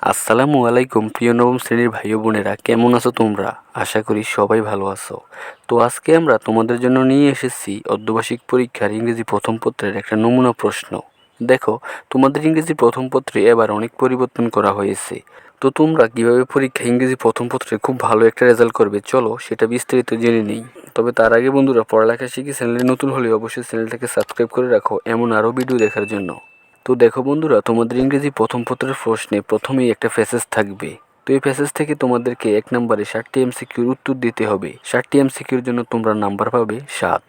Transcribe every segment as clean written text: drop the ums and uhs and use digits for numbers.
আসসালামু আলাইকুম প্রিয় নবম শ্রেণীর ভাই ও বোনেরা, কেমন আছো তোমরা? আশা করি সবাই ভালো আছো। তো আজকে আমরা তোমাদের জন্য নিয়ে এসেছি অর্ধবার্ষিক পরীক্ষার ইংরেজি প্রথম পত্রের একটা নমুনা প্রশ্ন। দেখো, তোমাদের ইংরেজি প্রথম পত্রে এবার অনেক পরিবর্তন করা হয়েছে। তো তোমরা কিভাবে পরীক্ষা ইংরেজি প্রথম পত্রে খুব ভালো একটা রেজাল্ট করবে, চলো সেটা বিস্তারিত জেনে নেই। তবে তার আগে বন্ধুরা, পড়ালেখা শিখি চ্যানেলে নতুন হলে অবশ্যই চ্যানেলটাকে সাবস্ক্রাইব করে রাখো এমন আরও ভিডিও দেখার জন্য। তো দেখো বন্ধুরা, তোমাদের ইংরেজি প্রথম পত্রের প্রশ্নে প্রথমেই একটা প্যাসেজ থাকবে। তো এই প্যাসেজ থেকে তোমাদেরকে 1 নম্বরে 7টি এমসিকিউর উত্তর দিতে হবে। 7টি এমসিকিউর জন্য তোমরা নাম্বার পাবে 7।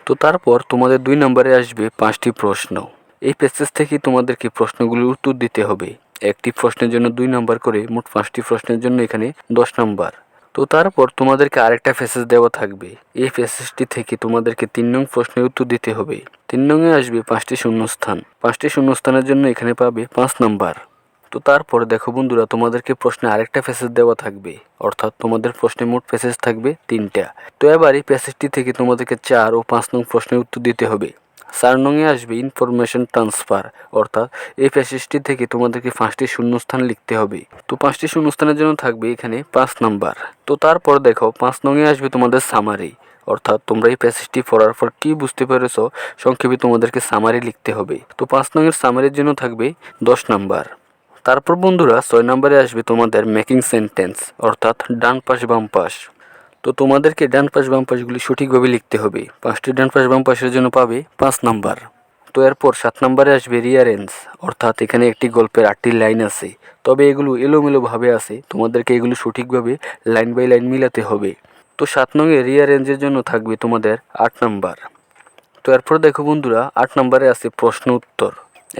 তো তারপর তোমাদের 2 নম্বরে আসবে 5টি প্রশ্ন। এই প্যাসেজ থেকে তোমাদেরকে প্রশ্নগুলোর উত্তর দিতে হবে। একটি প্রশ্নের জন্য 2 নম্বর করে, মোট 5টি প্রশ্নের জন্য এখানে 10 নম্বর। তো তারপর তোমাদেরকে আরেকটা প্যাসেজ দেওয়া থাকবে। এই প্যাসেজটি থেকে তোমাদেরকে 3 নং প্রশ্নের উত্তর দিতে হবে। 3 নংয়ে আসবে 5টি শূন্যস্থান। 5টি শূন্যস্থানের জন্য এখানে পাবে 5 নাম্বার। তো তারপর দেখো বন্ধুরা, তোমাদেরকে প্রশ্নে আরেকটা প্যাসেজ দেওয়া থাকবে, অর্থাৎ তোমাদের প্রশ্নে মোট প্যাসেজ থাকবে 3টা। তো এবার এই প্যাসেজটি থেকে তোমাদেরকে 4 ও 5 নং প্রশ্নের উত্তর দিতে হবে। 4 নংয়ে আসবে ইনফরমেশন ট্রান্সফার, অর্থাৎ এই প্যাসেজটি থেকে তোমাদেরকে 5টি শূন্যস্থান লিখতে হবে। তো 5টি শূন্যস্থানের জন্য থাকবে এখানে 5 নাম্বার। তো তারপর দেখো 5 নংয়ে আসবে তোমাদের সামারি, অর্থাৎ তোমরা এই প্যাসেজটি পড়ার পর কি বুঝতে পেরেছো সংক্ষেপে তোমাদেরকে সামারি লিখতে হবে। তো 5 নংয়ের সামারির জন্য থাকবে 10 নাম্বার। তারপর বন্ধুরা 6 নম্বরে আসবে তোমাদের মেকিং সেন্টেন্স, অর্থাৎ ডান পাশ বাম পাশ। তো তোমাদেরকে ডান পাশ বাম পাশগুলি সঠিকভাবে লিখতে হবে। 5টি ডান পাশ বাম পাশের জন্য পাবে 5 নাম্বার। তো এরপর 7 নম্বরে আসবে রিয়ারেঞ্জ, অর্থাৎ এখানে একটি গল্পের 8টি লাইন আছে, তবে এগুলো এলোমেলোভাবে আছে, তোমাদেরকে এগুলো সঠিকভাবে লাইন বাই লাইন মিলাতে হবে। তো 7 নংয়ে রিয়ারেঞ্জের জন্য থাকবে তোমাদের 8 নাম্বার। তো এরপর দেখো বন্ধুরা, 8 নম্বরে আছে প্রশ্ন উত্তর।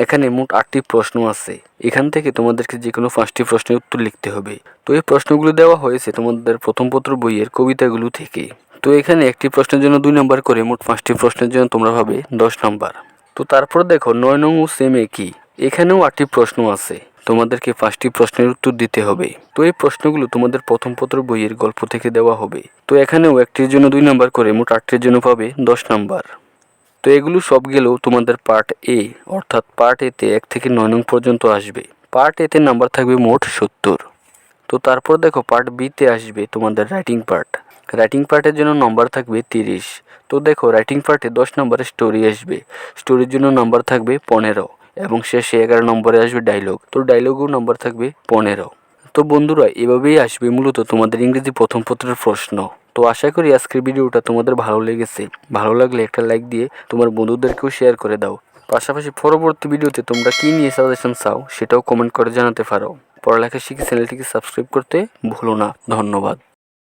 এখানে মোট 8টি প্রশ্ন আছে। এখান থেকে তোমাদেরকে যে কোনো 5টি প্রশ্নের উত্তর লিখতে হবে। তো এই প্রশ্নগুলো দেওয়া হয়েছে তোমাদের প্রথম পত্র বইয়ের কবিতাগুলো থেকে। তো এখানে একটি প্রশ্নের জন্য 2 নম্বর করে, মোট 5টি প্রশ্নের জন্য তোমরা পাবে 10 নম্বর। তো তারপর দেখো 9 নং ও সেম একই, এখানেও 8টি প্রশ্ন আছে, তোমাদেরকে 5টি প্রশ্নের উত্তর দিতে হবে। তো এই প্রশ্নগুলো তোমাদের প্রথম পত্র বইয়ের গল্প থেকে দেওয়া হবে। তো এখানেও একটির জন্য 2 নম্বর করে, মোট 8টির জন্য পাবে 10 নম্বর। তো এগুলো সব গেলেও তোমাদের পার্ট এ, অর্থাৎ পার্ট এতে 1 থেকে 9 নং পর্যন্ত আসবে। পার্ট এতে নাম্বার থাকবে মোট 70। তো তারপর দেখো পার্ট বিতে আসবে তোমাদের রাইটিং পার্ট। রাইটিং পার্টের জন্য নাম্বার থাকবে 30। তো দেখো রাইটিং পার্টে 10 নম্বরের স্টোরি আসবে। স্টোরির জন্য নাম্বার থাকবে 15 এবং শেষে 11 নম্বরে আসবে ডায়লগ। তো ডায়লগেও নাম্বার থাকবে 15। তো বন্ধুরা, এভাবেই আসবে মূলত তোমাদের ইংরেজি প্রথম পত্রের প্রশ্ন। তো আশা করি আজকের ভিডিওটা তোমাদের ভালো লেগেছে। ভালো লাগলে একটা লাইক দিয়ে তোমার বন্ধুদেরকেও শেয়ার করে দাও। পাশাপাশি পরবর্তী ভিডিওতে তোমরা কী নিয়ে সাজেশন চাও সেটাও কমেন্ট করে জানাতে পারো। পড়ালেখা শিখি চ্যানেলটিকে সাবস্ক্রাইব করতে ভুলো না। ধন্যবাদ।